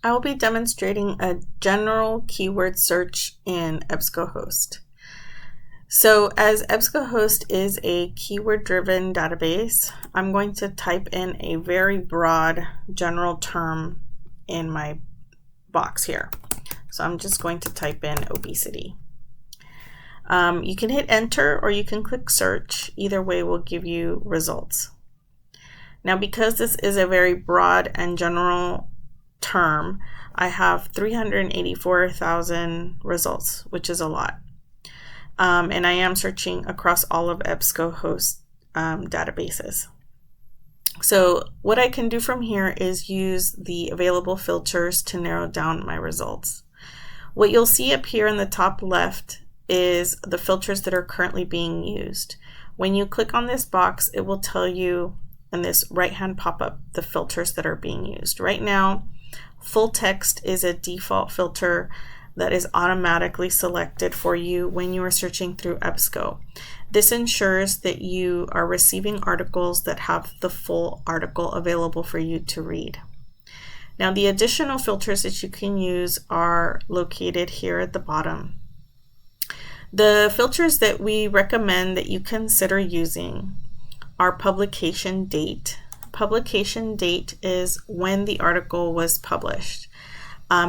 I will be demonstrating a general keyword search in EBSCOhost. So as EBSCOhost is a keyword-driven database, I'm going to type in a very broad general term in my box here. So I'm just going to type in obesity. You can hit enter or you can click search. Either way will give you results. Now, because this is a very broad and general term, I have 384,000 results, which is a lot. And I am searching across all of EBSCOhost databases. So what I can do from here is use the available filters to narrow down my results. What you'll see up here in the top left is the filters that are currently being used. When you click on this box, it will tell you in this right-hand pop-up the filters that are being used. Right now, full text is a default filter that is automatically selected for you when you are searching through EBSCO. This ensures that you are receiving articles that have the full article available for you to read. Now, the additional filters that you can use are located here at the bottom. The filters that we recommend that you consider using are publication date. Publication date is when the article was published.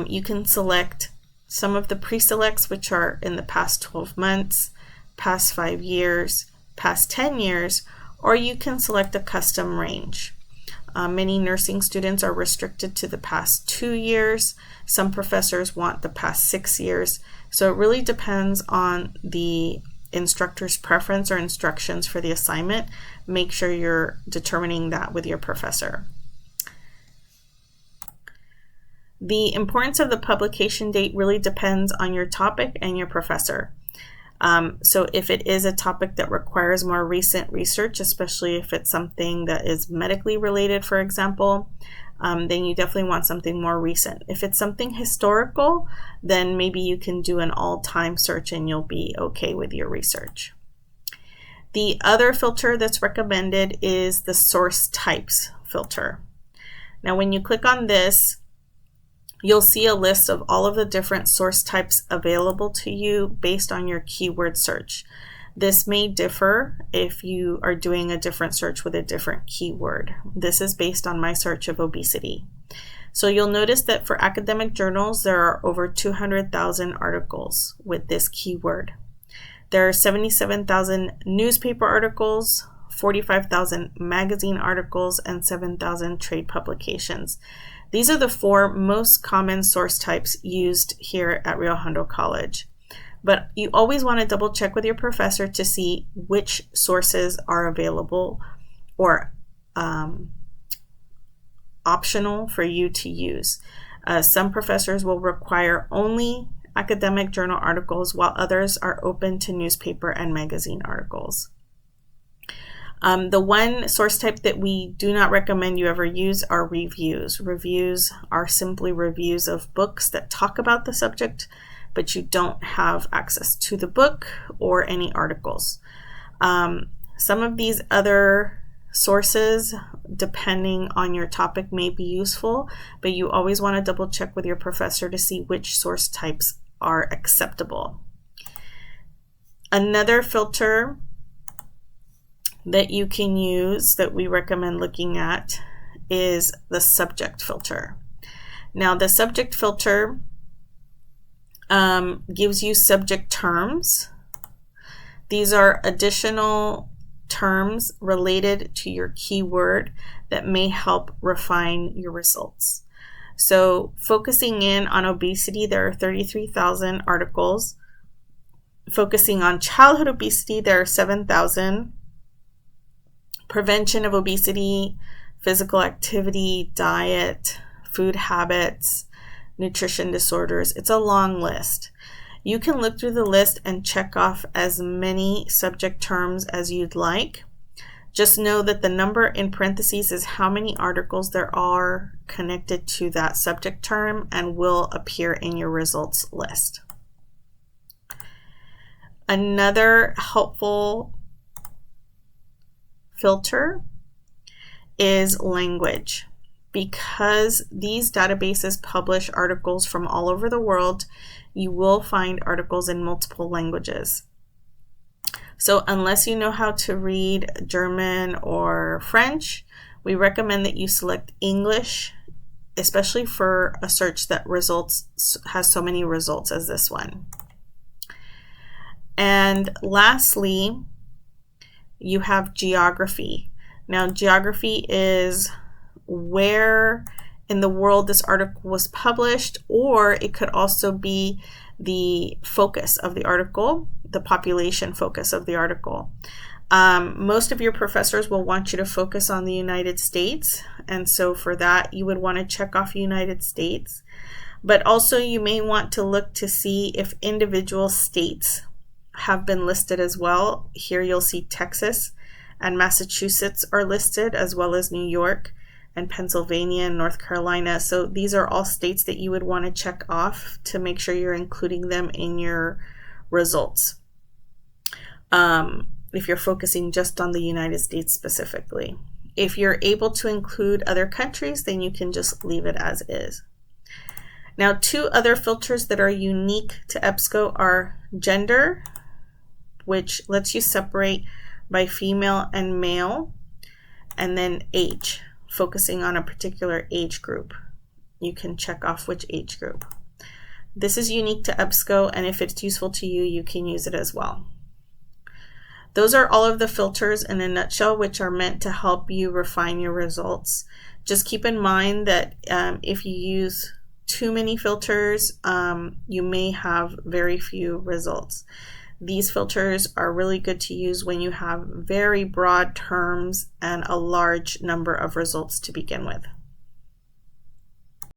You can select some of the pre-selects, which are in the past 12 months, past 5 years, past 10 years, or you can select a custom range. Many nursing students are restricted to the past 2 years. Some professors want the past 6 years. So it really depends on the instructor's preference or instructions for the assignment. Make sure you're determining that with your professor. The importance of the publication date really depends on your topic and your professor. So if it is a topic that requires more recent research, especially if it's something that is medically related, for example, then you definitely want something more recent. If it's something historical, then maybe you can do an all-time search and you'll be okay with your research. The other filter that's recommended is the source types filter. Now, when you click on this, you'll see a list of all of the different source types available to you based on your keyword search. This may differ if you are doing a different search with a different keyword. This is based on my search of obesity. So you'll notice that for academic journals, there are over 200,000 articles with this keyword. There are 77,000 newspaper articles, 45,000 magazine articles, and 7,000 trade publications. These are the 4 most common source types used here at Rio Hondo College. But you always want to double check with your professor to see which sources are available or optional for you to use. Some professors will require only academic journal articles, while others are open to newspaper and magazine articles. The one source type that we do not recommend you ever use are reviews. Reviews are simply reviews of books that talk about the subject, but you don't have access to the book or any articles. Some of these other sources, depending on your topic, may be useful, but you always want to double check with your professor to see which source types are acceptable. Another filter that you can use that we recommend looking at is the subject filter. Now, the subject filter gives you subject terms. These are additional terms related to your keyword that may help refine your results. So focusing in on obesity, there are 33,000 articles. Focusing on childhood obesity, there are 7,000. Prevention of obesity, physical activity, diet, food habits, nutrition disorders. It's a long list. You can look through the list and check off as many subject terms as you'd like. Just know that the number in parentheses is how many articles there are connected to that subject term and will appear in your results list. Another helpful filter is language. because these databases publish articles from all over the world, you will find articles in multiple languages. So unless you know how to read German or French, we recommend that you select English, especially for a search that has so many results as this one. And lastly, you have geography. Now, geography is where in the world this article was published, or it could also be the focus of the article, the population focus of the article. Most of your professors will want you to focus on the United States, and so for that you would want to check off United States. But also you may want to look to see if individual states have been listed as well. Here you'll see Texas and Massachusetts are listed, as well as New York and Pennsylvania and North Carolina. So these are all states that you would want to check off to make sure you're including them in your results. If you're focusing just on the United States specifically. If you're able to include other countries, then you can just leave it as is. Now, two other filters that are unique to Ebsco are gender, which lets you separate by female and male, and then age, focusing on a particular age group. You can check off which age group. This is unique to Ebsco, and if it's useful to you, you can use it as well. Those are all of the filters in a nutshell, which are meant to help you refine your results. Just keep in mind that if you use too many filters, you may have very few results. These filters are really good to use when you have very broad terms and a large number of results to begin with.